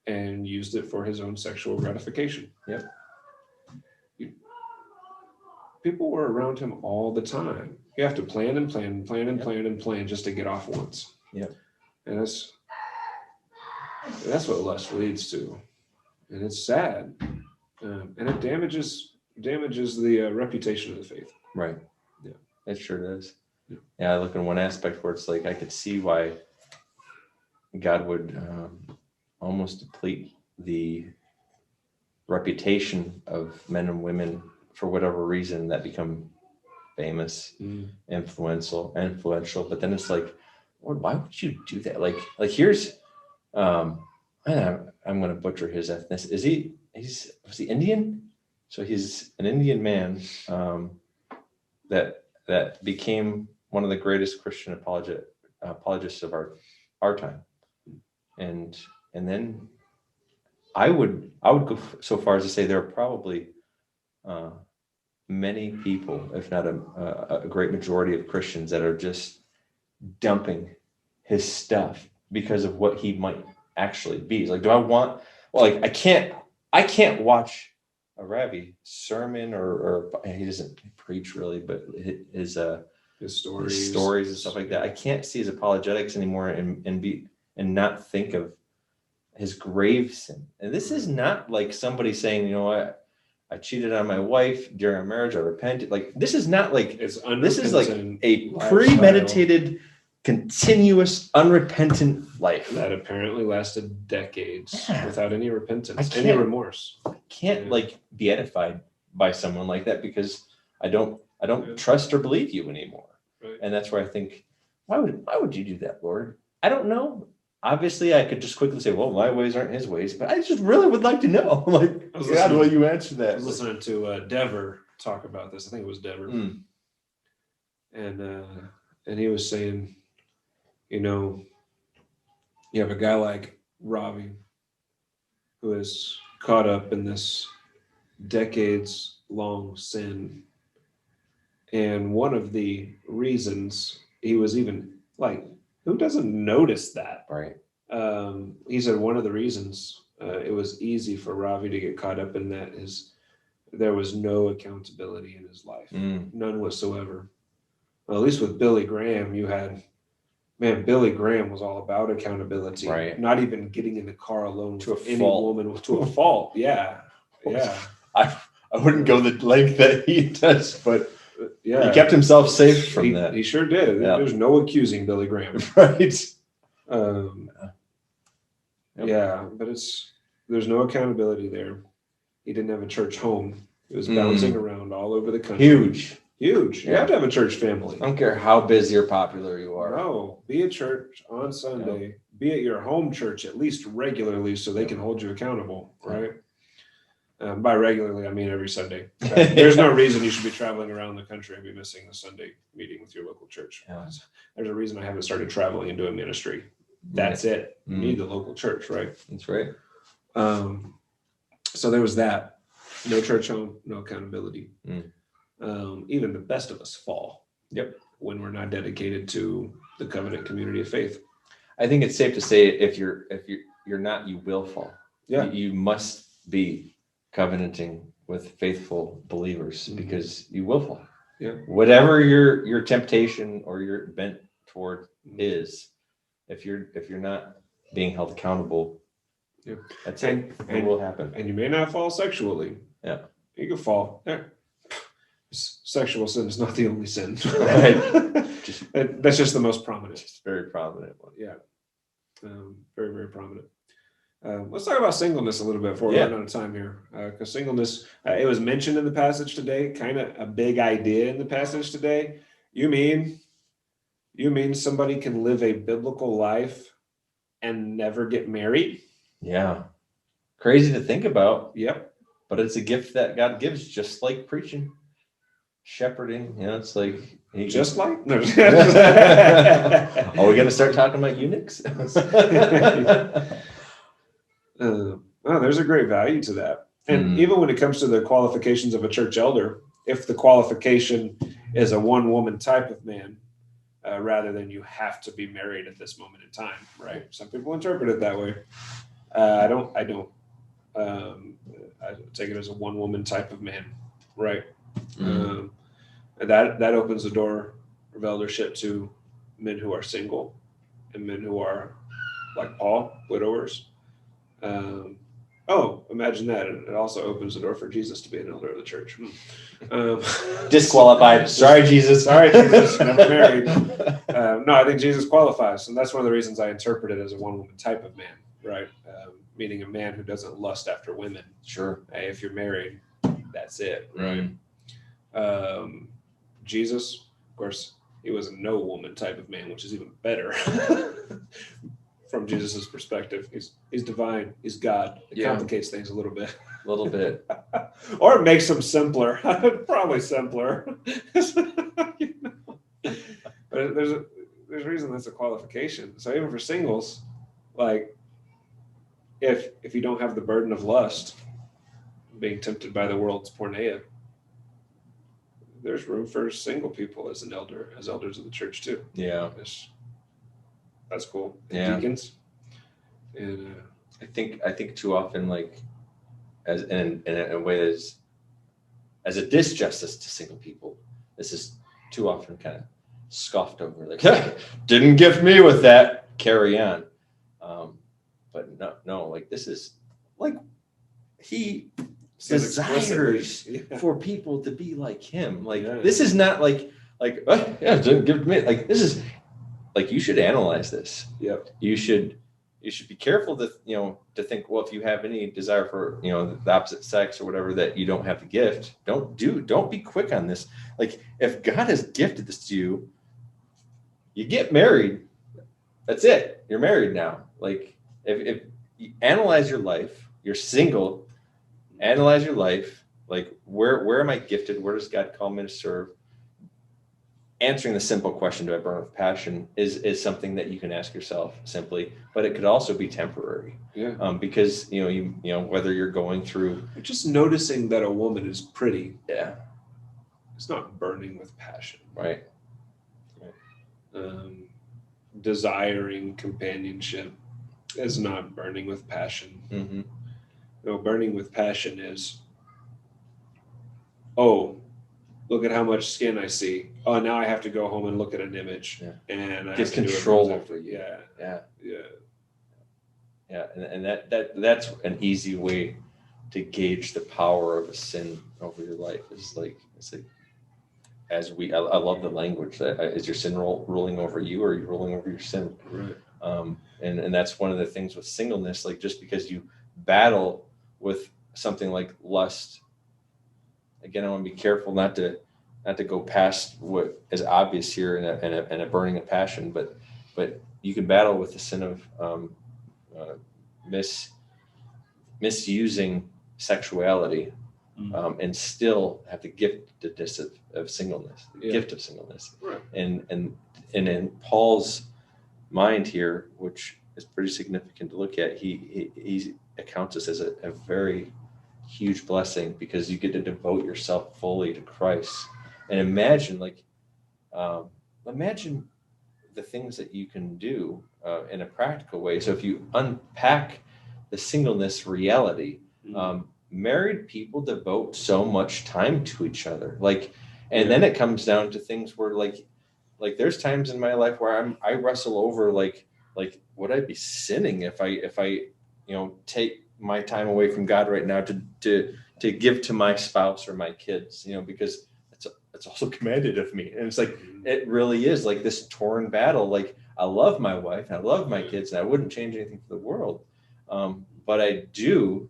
and used it for his own sexual gratification. Yep. People were around him all the time. You have to plan and plan and plan and plan and plan just to get off once. Yep. And that's what lust leads to. And it's sad. And it damages the reputation of the faith. Right. Yeah. It sure does. Yeah, I look in one aspect where it's like I could see why God would almost deplete the reputation of men and women for whatever reason that become famous, influential. But then it's like, Lord, why would you do that? Like here's, I'm going to butcher his ethnicity. Was he Indian? So he's an Indian man that that became one of the greatest Christian apologists of our time. And then I would go so far as to say there are probably many people, if not a great majority of Christians, that are just dumping his stuff because of what he might actually be. It's like, I can't watch a Ravi sermon or he doesn't preach really, but his stories and stuff like that. I can't see his apologetics anymore and not think of his grave sin. And this is not like somebody saying, you know what, I cheated on my wife during our marriage, I repented. Like, this is not like, this is like a premeditated, continuous, unrepentant life that apparently lasted decades without any repentance, any remorse. I can't be edified by someone like that because I don't trust or believe you anymore. Right. And that's where I think, why would you do that, Lord? I don't know. Obviously, I could just quickly say, well, my ways aren't his ways, but I just really would like to know. Like, God, will you answer that? I was listening to Dever talk about this. I think it was Dever. And he was saying, you have a guy like Ravi who is caught up in this decades-long sin. And one of the reasons he was even like, who doesn't notice that? Right. He said one of the reasons it was easy for Ravi to get caught up in that is there was no accountability in his life. None whatsoever. Well, at least with Billy Graham, Billy Graham was all about accountability. Right. Not even getting in the car alone to with any woman to a fault. Yeah. Yeah. I wouldn't go the length that he does, but he kept himself safe from that. He sure did. Yeah. There's no accusing Billy Graham. Right. Yeah, but there's no accountability there. He didn't have a church home. He was bouncing around all over the country. Huge. You have to have a church family. I don't care how busy or popular you are. No, be at church on Sunday. Yep. Be at your home church at least regularly so they can hold you accountable, right? By regularly, I mean every Sunday. There's no reason you should be traveling around the country and be missing the Sunday meeting with your local church. Yeah. There's a reason I haven't started traveling and doing ministry. That's it. You need the local church, right? That's right. So there was that. No church home, no accountability. Even the best of us fall. Yep. When we're not dedicated to the covenant community of faith. I think it's safe to say if you're not, you will fall. Yeah. You must be covenanting with faithful believers because you will fall. Yeah. Whatever your temptation or your bent toward is, if you're not being held accountable, that's it. It will happen. And you may not fall sexually. Yeah. You can fall. Yeah. Sexual sin is not the only sin. Right. That's just the most prominent. Just very prominent one. Yeah. Very, very prominent. Let's talk about singleness a little bit before we run out of time here. Because singleness, it was mentioned in the passage today, kind of a big idea in the passage today. You mean somebody can live a biblical life and never get married? Yeah. Crazy to think about. Yep. But it's a gift that God gives, just like preaching, shepherding. It's like no. Are we going to start talking about eunuchs? There's a great value to that. And even when it comes to the qualifications of a church elder, if the qualification is a one-woman type of man, rather than you have to be married at this moment in time, right? Some people interpret it that way. I don't. I take it as a one-woman type of man, right? That opens the door of eldership to men who are single and men who are, like Paul, widowers. Imagine that. And it also opens the door for Jesus to be an elder of the church. Disqualified. Sorry, Jesus. Never married. No, I think Jesus qualifies. And that's one of the reasons I interpret it as a one-woman type of man, right? Meaning a man who doesn't lust after women. Sure. Hey, if you're married, that's it, right? Jesus, of course, he was a no woman type of man, which is even better from Jesus's perspective. He's divine. He's God. It complicates things a little bit. A little bit. Or it makes them simpler. Probably simpler. that's a qualification. So even for singles, like if you don't have the burden of lust, being tempted by the world's porneia, there's room for single people as elders of the church too. Yeah. That's cool. And Yeah. deacons. And I think too often, like, as in a way that is as a disjustice to single people, this is too often kind of scoffed over, like, didn't gift me with that, carry on. But no, like, this is like, he desires for people to be like him. Like, this is not like didn't give me, like, this is like, you should analyze this. Yep. You should be careful to think, well, if you have any desire for the opposite sex or whatever, that you don't have the gift. Don't be quick on this. Like, if God has gifted this to you, you get married. That's it. You're married now. Like, if you analyze your life, you're single. Analyze your life. Like, where am I gifted? Where does God call me to serve? Answering the simple question, do I burn with passion, is something that you can ask yourself simply, but it could also be temporary. Yeah. Because whether you're going through just noticing that a woman is pretty. Yeah. It's not burning with passion. Right. Desiring companionship is not burning with passion. Mm-hmm. No, burning with passion is, oh, look at how much skin I see. Oh, now I have to go home and look at an image. Yeah. And I Get have to control do it over you. Yeah. And that's an easy way to gauge the power of a sin over your life. It's like I love the language that is your sin ruling over you, or are you ruling over your sin? Right. And that's one of the things with singleness. Like, just because you battle with something like lust, again, I want to be careful not to go past what is obvious here in a burning of passion, but you can battle with the sin of misusing sexuality, and still have the giftedness of singleness, the gift of singleness. Right. And in Paul's mind here, which is pretty significant to look at, he accounts this as a very huge blessing, because you get to devote yourself fully to Christ. And imagine the things that you can do in a practical way. So if you unpack the singleness reality, married people devote so much time to each other. Then it comes down to things where like there's times in my life where I wrestle over like would I be sinning if I take my time away from God right now to give to my spouse or my kids, because it's also commanded of me. And it's like, it really is like this torn battle. Like, I love my wife, and I love my kids, and I wouldn't change anything for the world. But I do,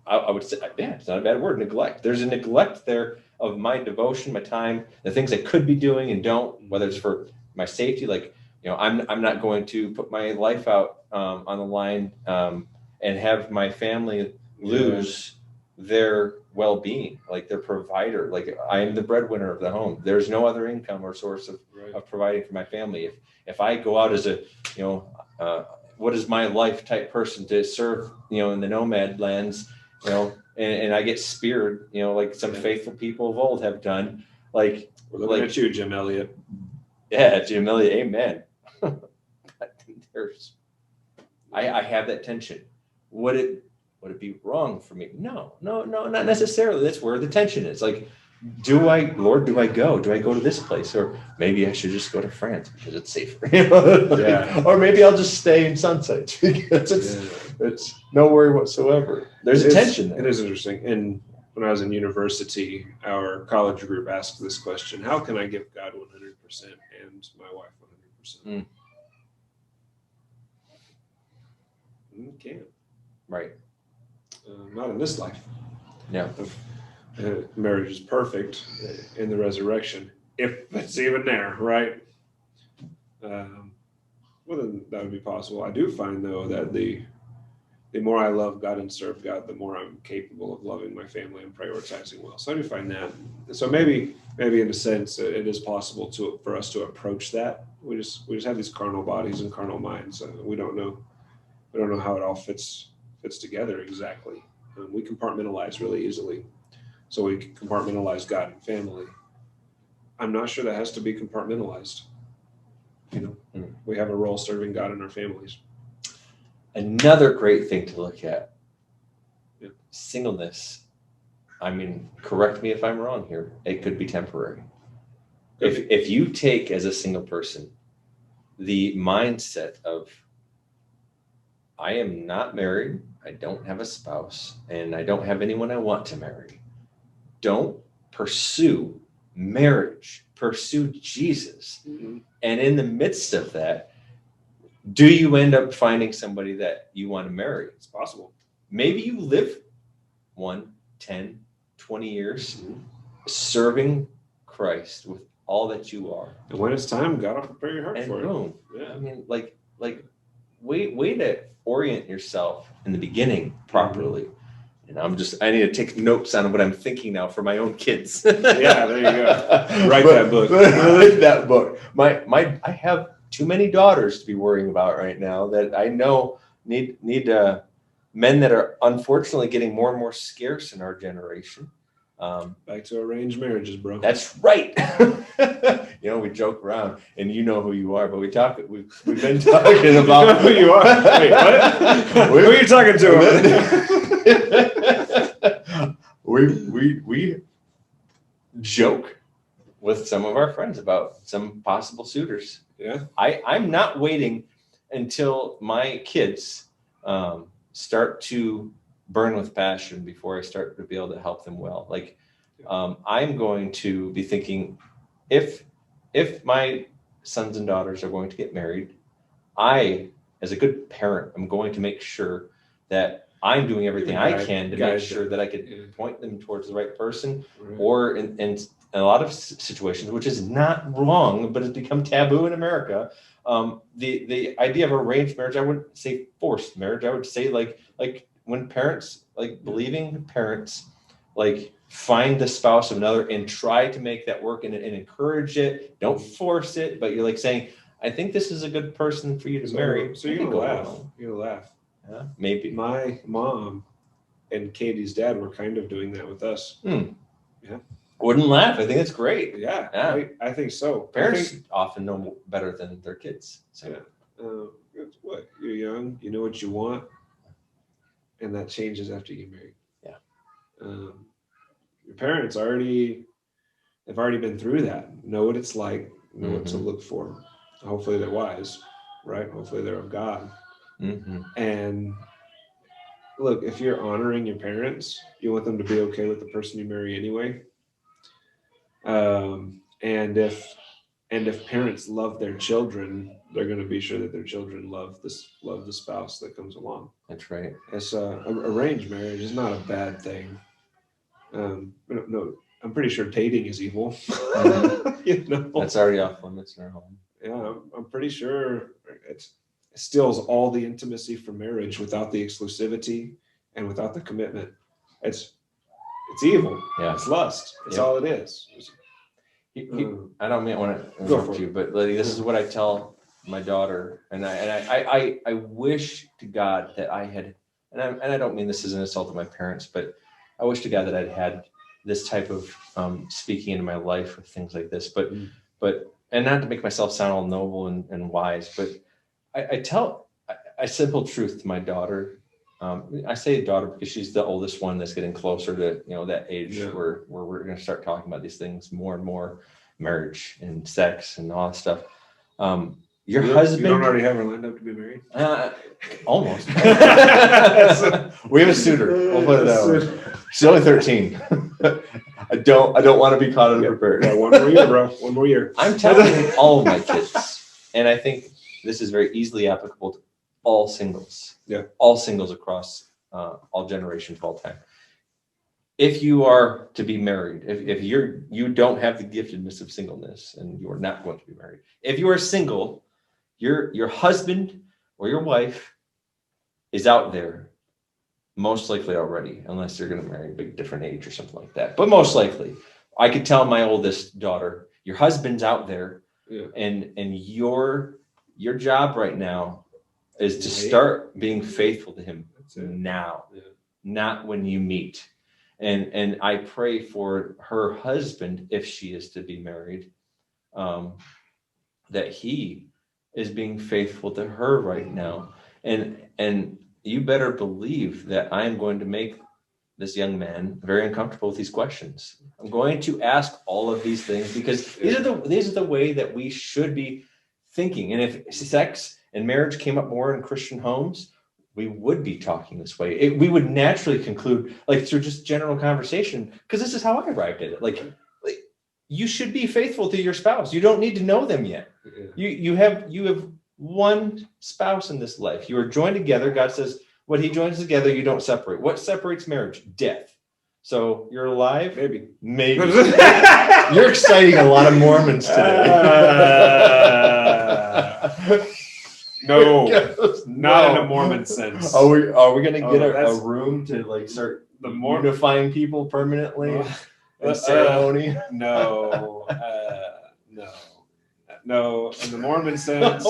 I would say, it's not a bad word, neglect. There's a neglect there of my devotion, my time, the things I could be doing and don't, whether it's for my safety. Like, I'm not going to put my life out on the line and have my family lose their well-being, like their provider. Like, I am the breadwinner of the home. There's no other income or source of providing for my family. If I go out as a, what is my life type person to serve, in the nomad lands, and I get speared, like some faithful people of old have done. Like, we're looking at you, Jim Elliott. Yeah, Jim Elliott, amen. I have that tension. Would it be wrong for me? No, not necessarily. That's where the tension is. Like, Lord, do I go? Do I go to this place? Or maybe I should just go to France because it's safer. Or maybe I'll just stay in Sunset because it's no worry whatsoever. There's a tension there. It is interesting. And when I was in university, our college group asked this question: how can I give God 100% and my wife 100%? You can't. Right. Not in this life. Yeah. Marriage is perfect in the resurrection, if it's even there, right? Well, then that would be possible. I do find, though, that the the more I love God and serve God, the more I'm capable of loving my family and prioritizing well. So I do find that. So maybe in a sense, it is possible for us to approach that. We just have these carnal bodies and carnal minds. We don't know how it all fits together exactly. We compartmentalize really easily. So we can compartmentalize God and family. I'm not sure that has to be compartmentalized. We have a role serving God in our families. Another great thing to look at, singleness. I mean, correct me if I'm wrong here. It could be temporary. If you take as a single person the mindset of, I am not married, I don't have a spouse, and I don't have anyone I want to marry. Don't pursue marriage. Pursue Jesus. Mm-hmm. And in the midst of that, do you end up finding somebody that you want to marry? It's possible. Maybe you live 1, 10, 20 years serving Christ with all that you are. And when it's time, God will prepare your heart And for boom. it. Yeah. I mean, like way to orient yourself in the beginning properly. And I need to take notes on what I'm thinking now for my own kids. Yeah, there you go. Write that book. Write that book. I have too many daughters to be worrying about right now that I know need men that are unfortunately getting more and more scarce in our generation. Back to arranged marriages, bro. That's right. We joke around, and you know who you are, but we've been talking about who you are. Wait, what? Who are you talking to? we joke with some of our friends about some possible suitors. Yeah. I'm not waiting until my kids start to burn with passion before I start to be able to help them well. Like, I'm going to be thinking, if my sons and daughters are going to get married, I, as a good parent, I'm going to make sure that I'm doing everything I can to make sure that I could point them towards the right person. Right. Or in a lot of situations, which is not wrong, but it's become taboo in America. The idea of arranged marriage, I wouldn't say forced marriage. I would say like when parents, like believing parents, like find the spouse of another and try to make that work and encourage it. Don't force it, but you're like saying, I think this is a good person for you to marry. So you're gonna laugh. You're gonna laugh. Yeah, maybe. My mom and Katie's dad were kind of doing that with us. Yeah. Wouldn't laugh. I think it's great. Yeah. I think so. Parents often know better than their kids. So. Yeah. What? You're young. You know what you want. And that changes after you get married. Yeah. Your parents have already been through that. Know what it's like. Know what to look for. Hopefully they're wise, right? Hopefully they're of God. And look, if you're honoring your parents, you want them to be okay with the person you marry anyway. And if parents love their children, they're going to be sure that their children love the spouse that comes along. That's right. It's arranged marriage is not a bad thing. No, I'm pretty sure dating is evil. That's already off limits in our home. Yeah, I'm pretty sure it steals all the intimacy from marriage without the exclusivity and without the commitment. It's evil. Yeah. It's lust. It's all it is. I don't want to interrupt you, but this is what I tell my daughter, and I wish to God that I had, and I don't mean this as an insult to my parents, but I wish to God that I'd had this type of speaking into my life with things like this, but and not to make myself sound all noble and wise, but I simple truth to my daughter. I say daughter because she's the oldest one that's getting closer to that age where we're going to start talking about these things more and more, marriage and sex and all that stuff. Your husband, you don't already have her lined up to be married? Almost. We have a suitor. We'll put it that way. She's only 13. I don't want to be caught unprepared. Yeah, one more year, bro. One more year. I'm telling all of my kids, and I think this is very easily applicable to all singles. Yeah. All singles across all generations, all time. If you are to be married, if you don't have the giftedness of singleness, and you are not going to be married. If you are single, your husband or your wife is out there most likely already, unless they're going to marry a big different age or something like that. But most likely, I could tell my oldest daughter, your husband's out there, and your job right now is to start being faithful to him now, not when you meet. And I pray for her husband, if she is to be married, that he is being faithful to her right now. And you better believe that I'm going to make this young man very uncomfortable with these questions. I'm going to ask all of these things because these are the way that we should be thinking. And if sex and marriage came up more in Christian homes, we would be talking this way. We would naturally conclude, like, through just general conversation, because this is how I arrived at it. Like, you should be faithful to your spouse. You don't need to know them yet. You have one spouse in this life. You are joined together. God says, what he joins together, you don't separate. What separates marriage? Death. So you're alive? Maybe. You're exciting a lot of Mormons today. No, not in a Mormon sense. Are we going to get a room to like start unifying people permanently in ceremony? No. In the Mormon sense,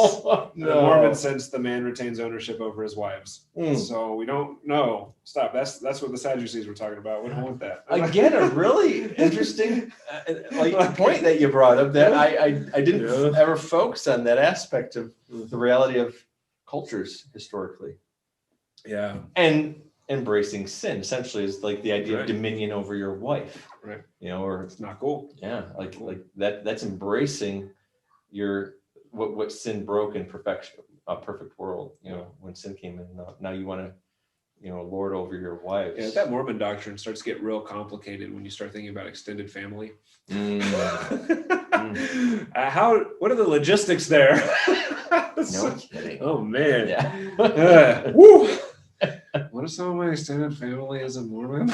the man retains ownership over his wives. So we don't know. Stop. That's what the Sadducees were talking about. We don't want that. Again, a really interesting point that you brought up that I didn't ever focus on that aspect of the reality of cultures historically. Yeah. And embracing sin essentially is like the idea of dominion over your wife. Right. Or it's not cool. Yeah. Like that's embracing what sin broke in perfection, a perfect world. When sin came in, now you want to lord over your wives. Yeah, that Mormon doctrine starts to get real complicated when you start thinking about extended family. What are the logistics there? No kidding. Oh man. Yeah. Woo. What if some of my extended family is a Mormon?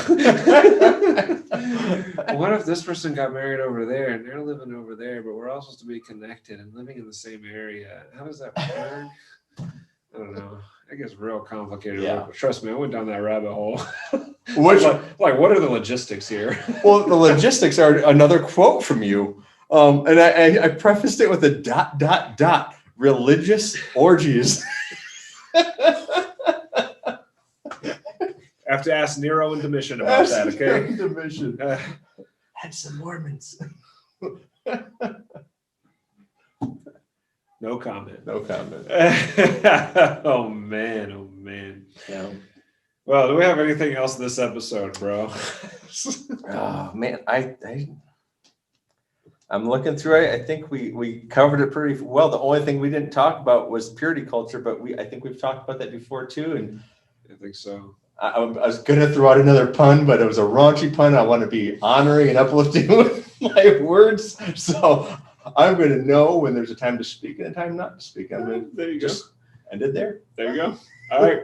What if this person got married over there and they're living over there, but we're all supposed to be connected and living in the same area? How does that work? I don't know. It gets real complicated. Yeah. Trust me, I went down that rabbit hole. What are the logistics here? Well, the logistics are another quote from you. And I prefaced it with a ... religious orgies. I have to ask Nero and Domitian about that, okay? Domitian. Had some Mormons. No comment. Oh man. Yeah. Well, do we have anything else in this episode, bro? Oh man, I'm looking through it. I think we covered it pretty well. The only thing we didn't talk about was purity culture, but I think we've talked about that before too. And I think so. I was gonna throw out another pun, but it was a raunchy pun. I want to be honoring and uplifting with my words, so I'm gonna know when there's a time to speak and a time not to speak. I'm gonna just end it there. There you go. All right.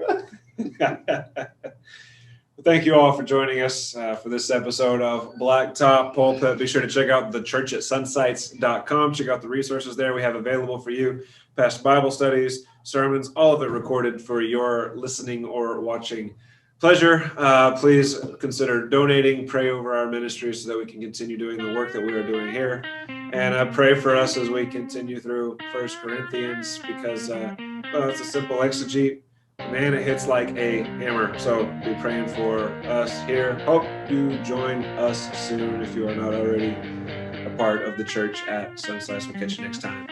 Thank you all for joining us for this episode of Blacktop Pulpit. Be sure to check out the church at sunsites.com. Check out the resources there we have available for you. Past Bible studies, sermons, all of it recorded for your listening or watching pleasure. Please consider donating, pray over our ministry so that we can continue doing the work that we are doing here. And pray for us as we continue through 1 Corinthians because it's a simple exegete. Man, it hits like a hammer. So be praying for us here. Hope you join us soon if you are not already a part of the church at Sunsites. We'll catch you next time.